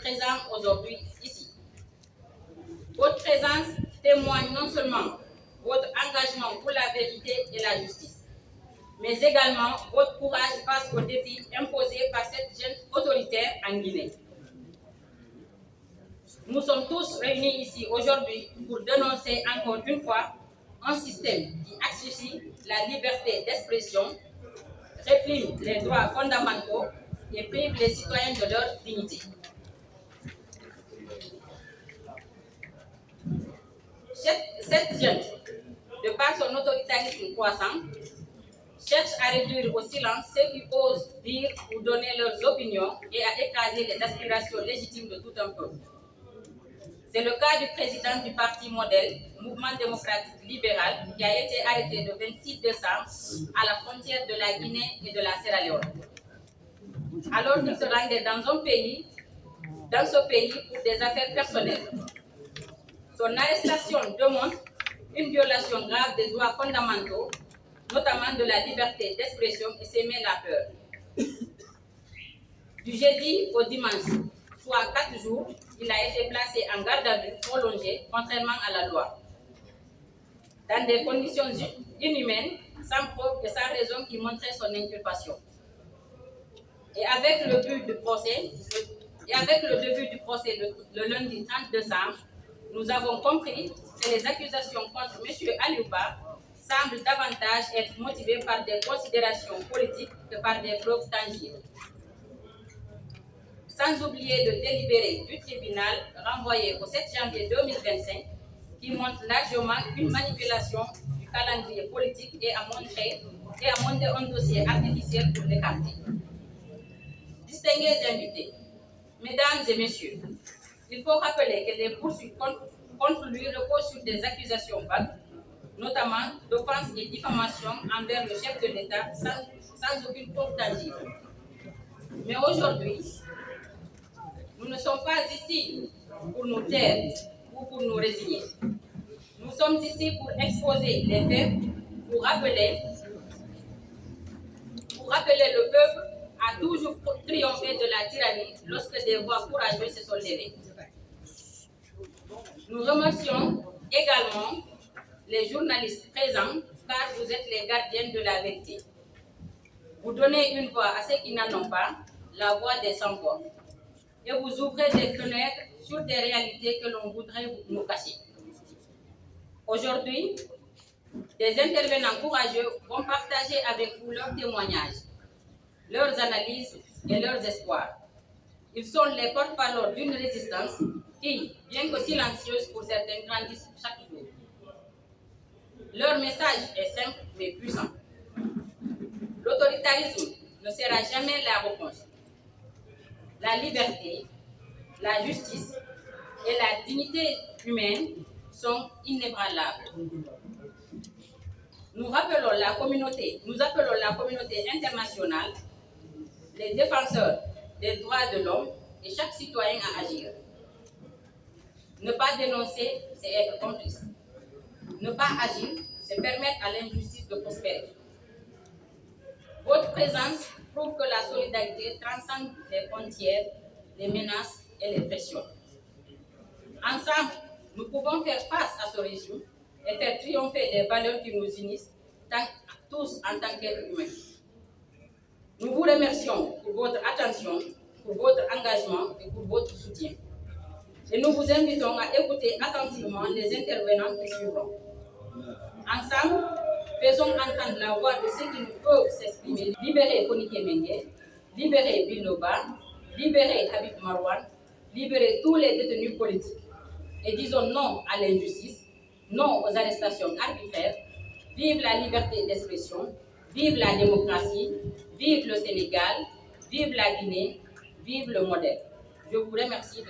présent aujourd'hui ici. Votre présence témoigne non seulement votre engagement pour la vérité et la justice, mais également votre courage face aux défis imposés par cette jeune autoritaire en Guinée. Nous sommes tous réunis ici aujourd'hui pour dénoncer encore une fois un système qui asphyxie la liberté d'expression, réprime les droits fondamentaux et prive les citoyens de leur dignité. Cette junte, de par son autoritarisme croissant, cherche à réduire au silence ceux qui osent dire ou donner leurs opinions et à écraser les aspirations légitimes de tout un peuple. C'est le cas du président du parti modèle, Mouvement démocratique libéral, qui a été arrêté le 26 décembre à la frontière de la Guinée et de la Sierra Leone, alors qu'il se rendait dans ce pays pour des affaires personnelles. Son arrestation démontre une violation grave des droits fondamentaux, notamment de la liberté d'expression, et sèmer la peur. Du jeudi au dimanche, soit 4 jours, il a été placé en garde à vue prolongée, contrairement à la loi, dans des conditions inhumaines, sans preuve et sans raison qui montraient son inculpation. Et avec le début du procès, le lundi 30 décembre, nous avons compris que les accusations contre M. Aliouba semblent davantage être motivées par des considérations politiques que par des preuves tangibles. Sans oublier le délibéré du tribunal renvoyé au 7 janvier 2025 qui montre largement une manipulation du calendrier politique et a monté un dossier artificiel pour l'écarter. Distingués invités, mesdames et messieurs, il faut rappeler que les poursuites contre lui reposent sur des accusations vagues, notamment d'offenses et diffamation envers le chef de l'État sans aucune preuve tangible. Mais aujourd'hui, nous ne sommes pas ici pour nous taire ou pour nous résigner. Nous sommes ici pour exposer les faits, pour rappeler le peuple a toujours triomphé de la tyrannie lorsque des voix courageuses se sont levées. Nous remercions également les journalistes présents car vous êtes les gardiens de la vérité. Vous donnez une voix à ceux qui n'en ont pas, la voix des sans-voix. Et vous ouvrez des fenêtres sur des réalités que l'on voudrait nous cacher. Aujourd'hui, des intervenants courageux vont partager avec vous leurs témoignages, leurs analyses et leurs espoirs. Ils sont les porte-parole d'une résistance qui, bien que silencieuse pour certains, grandit chaque jour. Leur message est simple mais puissant. L'autoritarisme ne sera jamais la réponse. La liberté, la justice et la dignité humaine sont inébranlables. Nous appelons la communauté internationale, les défenseurs des droits de l'homme et chaque citoyen à agir. Ne pas dénoncer, c'est être complice. Ne pas agir, c'est permettre à l'injustice de prospérer. Votre présence prouve que la solidarité transcende les frontières, les menaces et les pressions. Ensemble, nous pouvons faire face à ce régime et faire triompher les valeurs qui nous unissent tous en tant qu'êtres humains. Nous vous remercions pour votre attention, pour votre engagement et pour votre soutien. Et nous vous invitons à écouter attentivement les intervenants qui suivront. Ensemble, faisons entendre la voix de ceux qui ne peuvent s'exprimer. Libérez Fonike Mengue, libérez Biloba, libérez Habib Marwan, libérez tous les détenus politiques. Et disons non à l'injustice, non aux arrestations arbitraires. Vive la liberté d'expression, vive la démocratie, vive le Sénégal, vive la Guinée, vive le modèle. Je vous remercie.